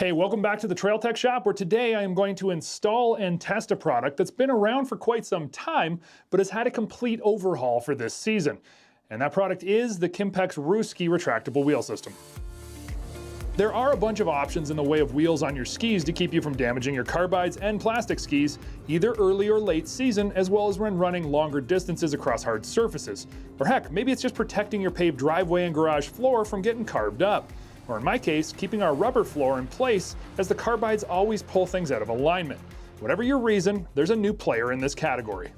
Hey, welcome back to the Trail Tech Shop, where today I am going to install and test a product that's been around for quite some time, but has had a complete overhaul for this season. And that product is the Kimpex Ruski retractable wheel system. There are a bunch of options in the way of wheels on your skis to keep you from damaging your carbides and plastic skis, either early or late season, as well as when running longer distances across hard surfaces. Or heck, maybe it's just protecting your paved driveway and garage floor from getting carved up. Or in my case, keeping our rubber floor in place as the carbides always pull things out of alignment. Whatever your reason, there's a new player in this category.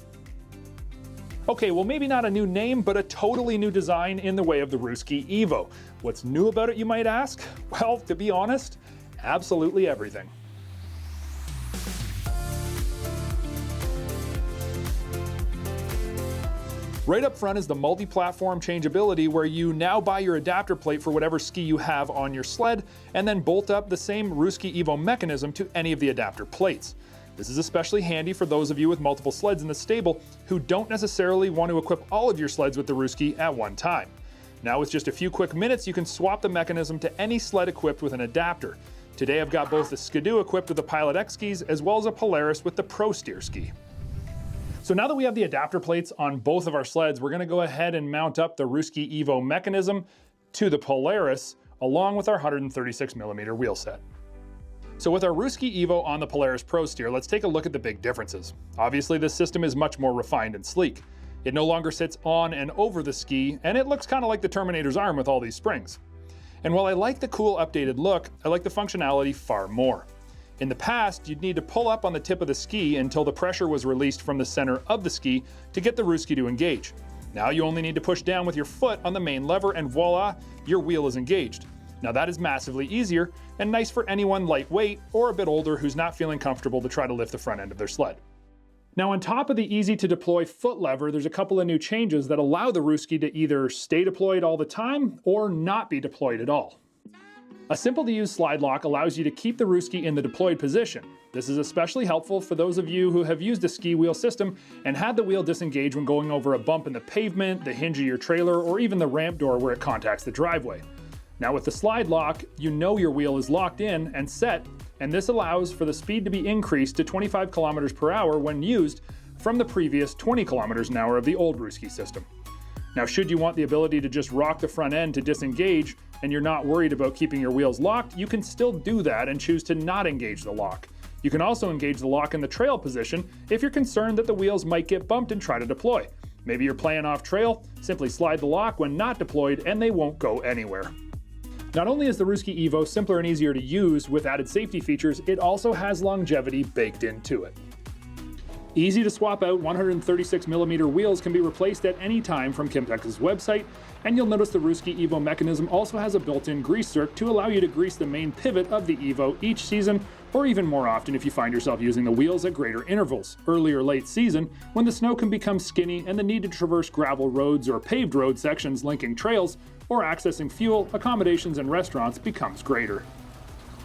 Okay, well maybe not a new name, but a totally new design in the way of the Ruski Evo. What's new about it, you might ask? Well, to be honest, absolutely everything. Right up front is the multi-platform changeability, where you now buy your adapter plate for whatever ski you have on your sled, and then bolt up the same Ruski Evo mechanism to any of the adapter plates. This is especially handy for those of you with multiple sleds in the stable who don't necessarily want to equip all of your sleds with the Ruski at one time. Now with just a few quick minutes, you can swap the mechanism to any sled equipped with an adapter. Today I've got both the Skidoo equipped with the Pilot X skis, as well as a Polaris with the Pro Steer ski. So now that we have the adapter plates on both of our sleds, we're going to go ahead and mount up the Ruski Evo mechanism to the Polaris, along with our 136mm wheel set. So with our Ruski Evo on the Polaris Pro Steer, let's take a look at the big differences. Obviously this system is much more refined and sleek. It no longer sits on and over the ski, and it looks kind of like the Terminator's arm with all these springs. And while I like the cool updated look, I like the functionality far more. In the past, you'd need to pull up on the tip of the ski until the pressure was released from the center of the ski to get the Ruski to engage. Now you only need to push down with your foot on the main lever and voila, your wheel is engaged. Now that is massively easier and nice for anyone lightweight or a bit older who's not feeling comfortable to try to lift the front end of their sled. Now on top of the easy to deploy foot lever, there's a couple of new changes that allow the Ruski to either stay deployed all the time or not be deployed at all. A simple to use slide lock allows you to keep the Ruski in the deployed position. This is especially helpful for those of you who have used a ski wheel system and had the wheel disengage when going over a bump in the pavement, the hinge of your trailer, or even the ramp door where it contacts the driveway. Now with the slide lock, you know your wheel is locked in and set, and this allows for the speed to be increased to 25 kilometers per hour when used from the previous 20 kilometers an hour of the old Ruski system. Now should you want the ability to just rock the front end to disengage and you're not worried about keeping your wheels locked, you can still do that and choose to not engage the lock. You can also engage the lock in the trail position if you're concerned that the wheels might get bumped and try to deploy. Maybe you're playing off trail, simply slide the lock when not deployed and they won't go anywhere. Not only is the Ruski Evo simpler and easier to use with added safety features, it also has longevity baked into it. Easy to swap out 136mm wheels can be replaced at any time from Kimpex's website, and you'll notice the Ruski Evo mechanism also has a built-in grease zerk to allow you to grease the main pivot of the Evo each season, or even more often if you find yourself using the wheels at greater intervals, early or late season, when the snow can become skinny and the need to traverse gravel roads or paved road sections linking trails, or accessing fuel, accommodations, and restaurants becomes greater.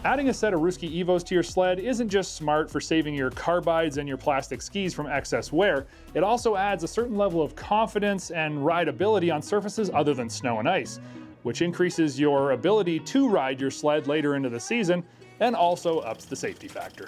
Adding a set of Ruski Evos to your sled isn't just smart for saving your carbides and your plastic skis from excess wear, it also adds a certain level of confidence and rideability on surfaces other than snow and ice, which increases your ability to ride your sled later into the season and also ups the safety factor.